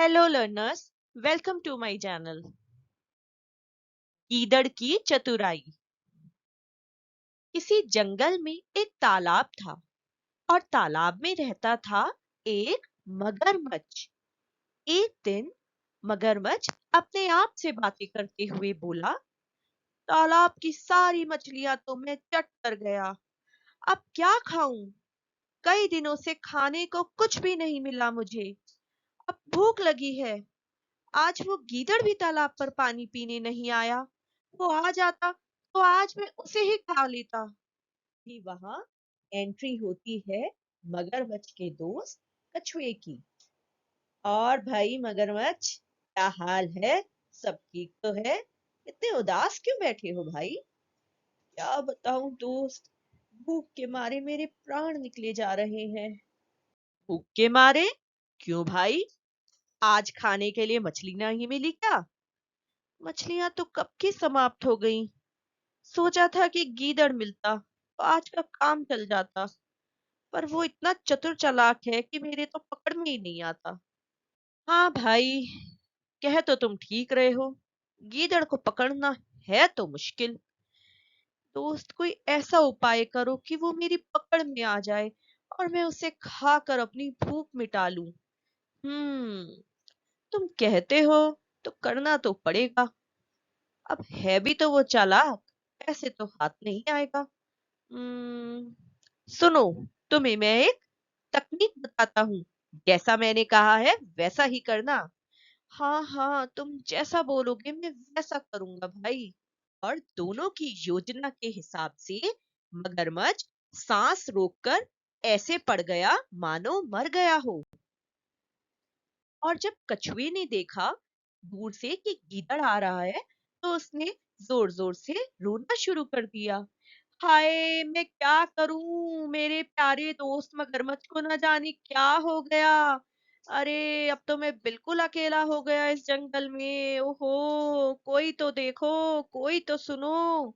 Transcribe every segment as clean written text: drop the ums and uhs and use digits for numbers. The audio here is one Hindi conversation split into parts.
Hello learners, welcome to my channel. गीदड़ की चतुराई। किसी जंगल में एक तालाब था और तालाब में रहता था एक मगरमच्छ। एक दिन मगरमच्छ अपने आप से बातें करते हुए बोला, तालाब की सारी मछलियां तो मैं चट कर गया, अब क्या खाऊं? कई दिनों से खाने को कुछ भी नहीं मिला मुझे, अब भूख लगी है। आज वो गीदड़ भी तालाब पर पानी पीने नहीं आया। वो आ जाता तो आज मैं उसे ही खा लेता। भी वहां एंट्री होती है मगरमच्छ के दोस्त कछुए की। और भाई मगरमच्छ, क्या हाल है? सब ठीक तो है? इतने उदास क्यों बैठे हो भाई? क्या बताऊं दोस्त, भूख के मारे मेरे प्राण निकले जा रहे हैं। भूख के मारे? क्यों भाई? आज खाने के लिए मछली नहीं मिली क्या? मछलियां तो कब की समाप्त हो गईं। सोचा था कि गीदड़ मिलता तो आज का काम चल जाता, पर वो इतना चतुर चालाक है कि मेरे तो पकड़ में ही नहीं आता। हाँ भाई, कह तो तुम ठीक रहे हो, गीदड़ को पकड़ना है तो मुश्किल। दोस्त, कोई ऐसा उपाय करो कि वो मेरी पकड़ में आ जाए और मैं उसे खाकर अपनी भूख मिटा लूं। हम्म, तुम कहते हो तो करना तो पड़ेगा। अब है भी तो वो चालाक, ऐसे तो हाथ नहीं आएगा। हम्म, सुनो, तुम्हें मैं एक तकनीक बताता हूँ। जैसा मैंने कहा है वैसा ही करना। हाँ हाँ, तुम जैसा बोलोगे मैं वैसा करूंगा भाई। और दोनों की योजना के हिसाब से मगरमच्छ सांस रोककर ऐसे पड़ गया मानो मर गया हो। और जब कछुए ने देखा दूर से कि गीदड़ आ रहा है, तो उसने जोर जोर से रोना शुरू कर दिया। हाय, मैं क्या करूं? मेरे प्यारे दोस्त मगरमच्छ को न जाने क्या हो गया। अरे, अब तो मैं बिल्कुल अकेला हो गया इस जंगल में। ओहो, कोई तो देखो, कोई तो सुनो।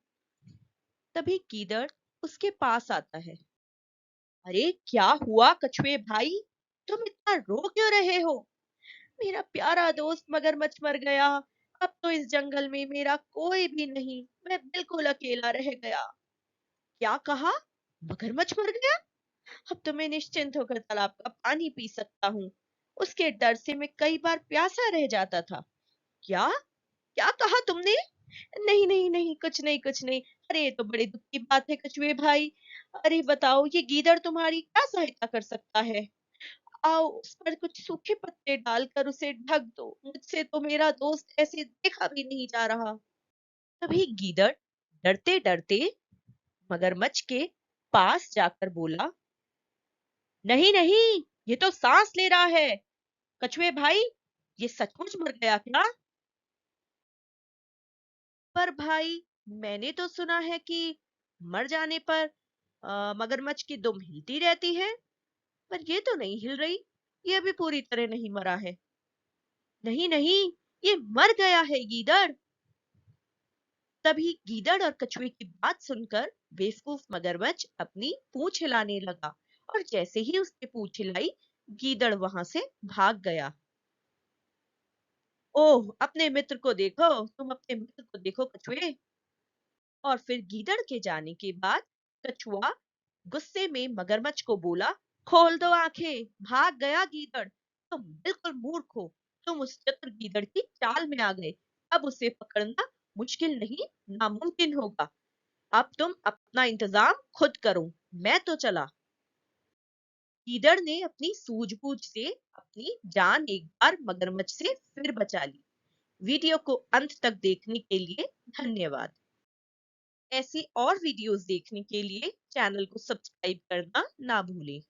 तभी गीदड़ उसके पास आता है। अरे, क्या हुआ कछुए भाई? तुम इतना रो क्यों रहे हो? मेरा प्यारा दोस्त मगरमच्छ मर गया। अब तो इस जंगल में मेरा कोई भी नहीं, मैं बिल्कुल अकेला रह गया। क्या कहा? मगरमच्छ मर गया? अब तो मैं निश्चिंत होकर तालाब का पानी पी सकता हूँ। उसके डर से मैं कई बार प्यासा रह जाता था। क्या? क्या कहा तुमने? नहीं नहीं नहीं, कुछ नहीं कुछ नहीं। अरे, ये तो बड़ी दुख की बात है कछुए भाई। अरे बताओ, ये गीदड़ तुम्हारी क्या सहायता कर सकता है? आओ, उस पर कुछ सूखे पत्ते डालकर उसे ढक दो। मुझसे तो मेरा दोस्त ऐसे देखा भी नहीं जा रहा। तभी गीदड़ डरते डरते मगरमच्छ के पास जाकर बोला, नहीं नहीं, ये तो सांस ले रहा है। कछुए भाई, ये सचमुच मर गया क्या? पर भाई, मैंने तो सुना है कि मर जाने पर मगरमच्छ की दुम हिलती रहती है, पर ये तो नहीं हिल रही। ये अभी पूरी तरह नहीं मरा है। नहीं नहीं, ये मर गया है गीदड़। तभी गीदड़ और कछुए की बात सुनकर बेवकूफ मगरमच्छ अपनी पूंछ हिलाने लगा, और जैसे ही उसने पूंछ हिलाई, गीदड़ वहां से भाग गया। ओह, अपने मित्र को देखो, तुम अपने मित्र को देखो कछुए। और फिर गीदड़ के जाने के बाद कछुआ गुस्से में मगरमच्छ को बोला, खोल दो आंखें, भाग गया गीदड़। तुम बिल्कुल मूर्ख हो, तुम उस चतुर गीदड़ की चाल में आ गए। अब उसे पकड़ना मुश्किल नहीं, नामुमकिन होगा। अब तुम अपना इंतजाम खुद करो, मैं तो चला। गीदड़ ने अपनी सूझबूझ से अपनी जान एक बार मगरमच्छ से फिर बचा ली। वीडियो को अंत तक देखने के लिए धन्यवाद। ऐसी और वीडियोस देखने के लिए चैनल को सब्सक्राइब करना ना भूलें।